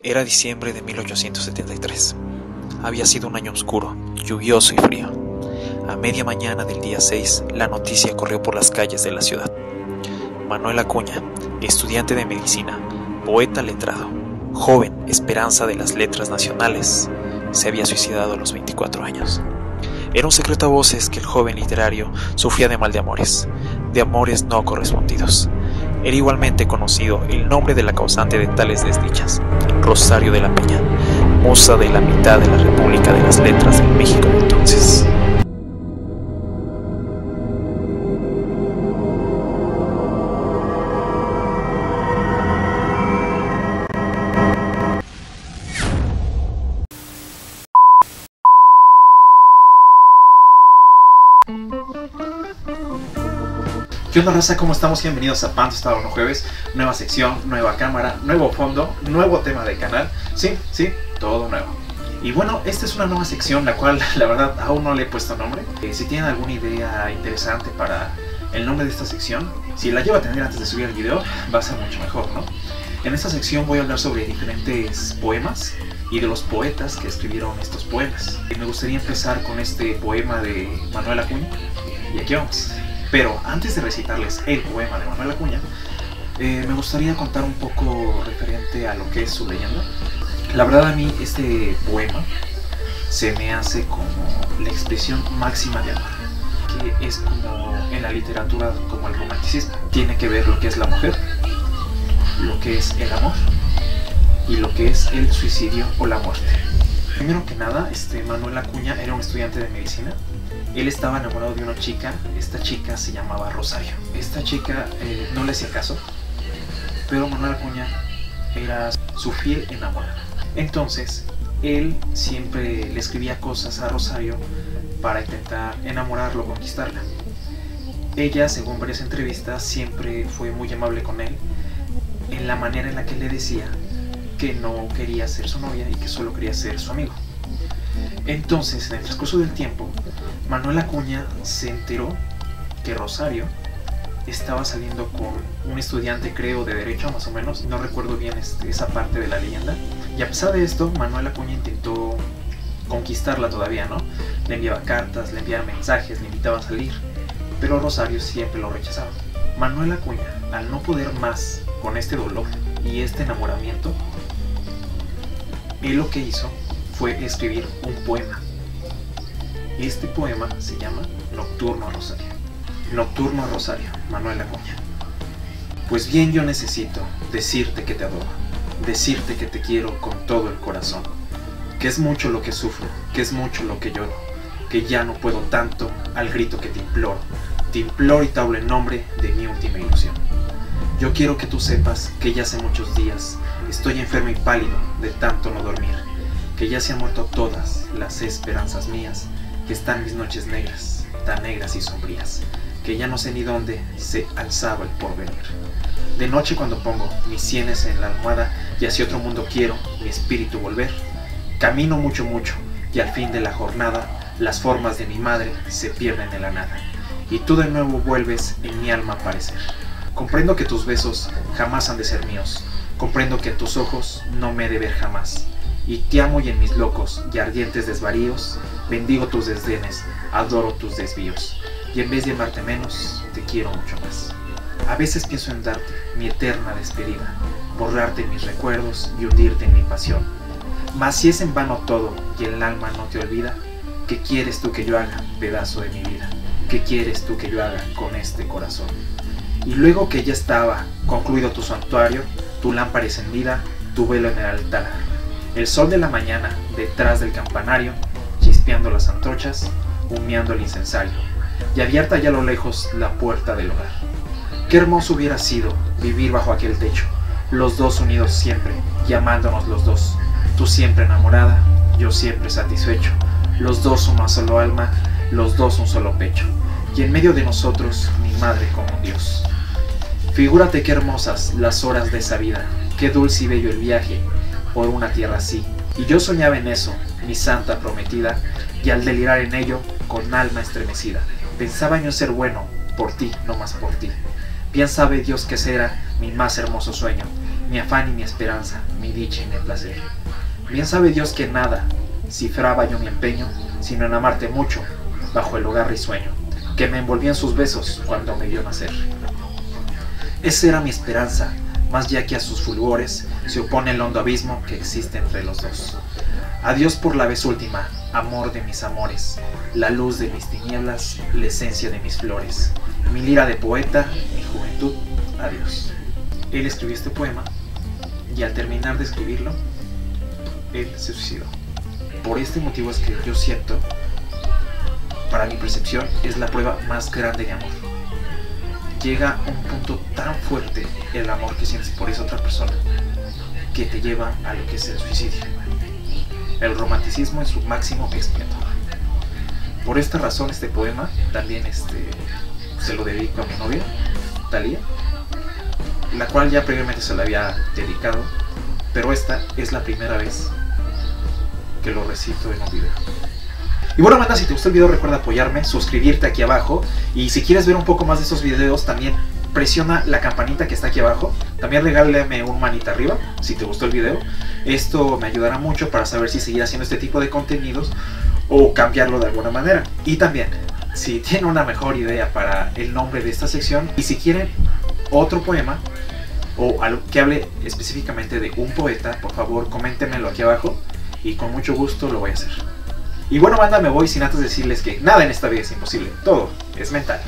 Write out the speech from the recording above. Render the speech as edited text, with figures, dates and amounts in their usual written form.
Era diciembre de 1873. Había sido un año oscuro, lluvioso y frío. A media mañana del día 6, la noticia corrió por las calles de la ciudad. Manuel Acuña, estudiante de medicina, poeta letrado, joven esperanza de las letras nacionales, se había suicidado a los 24 años. Era un secreto a voces que el joven literario sufría de mal de amores no correspondidos. Era igualmente conocido el nombre de la causante de tales desdichas, Rosario de la Peña, musa de la mitad de la República de las Letras del México de entonces. ¿Qué onda, raza? ¿Cómo estamos? Bienvenidos a Panto Estado No Jueves. Nueva sección, nueva cámara, nuevo fondo, nuevo tema del canal. Sí, todo nuevo. Y bueno, esta es una nueva sección, la cual la verdad aún no le he puesto nombre. Si tienen alguna idea interesante para el nombre de esta sección, si la llevo a tener antes de subir el video, va a ser mucho mejor, ¿no? En esta sección voy a hablar sobre diferentes poemas y de los poetas que escribieron estos poemas. Me gustaría empezar con este poema de Manuel Acuña, y aquí vamos. Pero antes de recitarles el poema de Manuel Acuña, me gustaría contar un poco referente a lo que es su leyenda. La verdad, a mí este poema se me hace como la expresión máxima de amor, que es como en la literatura como el romanticismo. Tiene que ver lo que es la mujer, lo que es el amor y lo que es el suicidio o la muerte. Primero que nada, Manuel Acuña era un estudiante de medicina. Él estaba enamorado de una chica. Esta chica se llamaba Rosario. Esta chica no le hacía caso, pero Manuel Acuña era su fiel enamorado. Entonces, él siempre le escribía cosas a Rosario para intentar enamorarlo, conquistarla. Ella, según varias entrevistas, siempre fue muy amable con él, en la manera en la que le decía que no quería ser su novia y que solo quería ser su amigo. Entonces, en el transcurso del tiempo, Manuel Acuña se enteró que Rosario estaba saliendo con un estudiante, creo, de derecho, más o menos. No recuerdo bien esa parte de la leyenda. Y a pesar de esto, Manuel Acuña intentó conquistarla todavía, ¿no? Le enviaba cartas, le enviaba mensajes, le invitaba a salir, pero Rosario siempre lo rechazaba. Manuel Acuña, al no poder más con este dolor y este enamoramiento, él lo que hizo fue escribir un poema. Este poema se llama Nocturno a Rosario. Nocturno a Rosario, Manuel Acuña. Pues bien, yo necesito decirte que te adoro, decirte que te quiero con todo el corazón, que es mucho lo que sufro, que es mucho lo que lloro, que ya no puedo tanto al grito que te imploro y te hablo en nombre de mi última ilusión. Yo quiero que tú sepas que ya hace muchos días estoy enfermo y pálido de tanto no dormir, que ya se han muerto todas las esperanzas mías, que están mis noches negras, tan negras y sombrías, que ya no sé ni dónde se alzaba el porvenir. De noche cuando pongo mis sienes en la almohada y hacia otro mundo quiero mi espíritu volver, camino mucho y al fin de la jornada las formas de mi madre se pierden en la nada y tú de nuevo vuelves en mi alma a aparecer. Comprendo que tus besos jamás han de ser míos, comprendo que en tus ojos no me he de ver jamás, y te amo y en mis locos y ardientes desvaríos bendigo tus desdenes, adoro tus desvíos, y en vez de amarte menos, te quiero mucho más. A veces pienso en darte mi eterna despedida, borrarte mis recuerdos y hundirte en mi pasión. Mas si es en vano todo y el alma no te olvida, ¿qué quieres tú que yo haga, pedazo de mi vida? ¿Qué quieres tú que yo haga con este corazón? Y luego que ya estaba concluido tu santuario, tu lámpara encendida, tu velo en el altar, el sol de la mañana detrás del campanario, chispeando las antorchas, humeando el incensario, y abierta ya a lo lejos la puerta del hogar. Qué hermoso hubiera sido vivir bajo aquel techo, los dos unidos siempre, y amándonos los dos, tú siempre enamorada, yo siempre satisfecho, los dos una solo alma, los dos un solo pecho, y en medio de nosotros mi madre como un Dios. Figúrate qué hermosas las horas de esa vida, qué dulce y bello el viaje por una tierra así, y yo soñaba en eso, mi santa prometida, y al delirar en ello, con alma estremecida, pensaba yo en ser bueno, por ti, no más por ti. Bien sabe Dios que ese era mi más hermoso sueño, mi afán y mi esperanza, mi dicha y mi placer. Bien sabe Dios que nada cifraba yo mi empeño, sino en amarte mucho, bajo el hogar risueño, que me envolvía en sus besos cuando me vio nacer. Esa era mi esperanza, más ya que a sus fulgores se opone el hondo abismo que existe entre los dos. Adiós por la vez última, amor de mis amores, la luz de mis tinieblas, la esencia de mis flores, mi lira de poeta, mi juventud, adiós. Él escribió este poema y al terminar de escribirlo, él se suicidó. Por este motivo es que yo siento, para mi percepción, es la prueba más grande de amor. Llega a un punto tan fuerte el amor que sientes por esa otra persona que te lleva a lo que es el suicidio. El romanticismo en su máximo esplendor. Por esta razón este poema también se lo dedico a mi novia, Thalía, la cual ya previamente se la había dedicado, pero esta es la primera vez que lo recito en un video. Y bueno, banda, si te gustó el video recuerda apoyarme, suscribirte aquí abajo, y si quieres ver un poco más de estos videos también presiona la campanita que está aquí abajo. También regálame un manita arriba si te gustó el video. Esto me ayudará mucho para saber si seguir haciendo este tipo de contenidos o cambiarlo de alguna manera. Y también, si tienen una mejor idea para el nombre de esta sección y si quieren otro poema o algo que hable específicamente de un poeta, por favor coméntenmelo aquí abajo y con mucho gusto lo voy a hacer. Y bueno, banda, me voy sin antes decirles que nada en esta vida es imposible, todo es mental.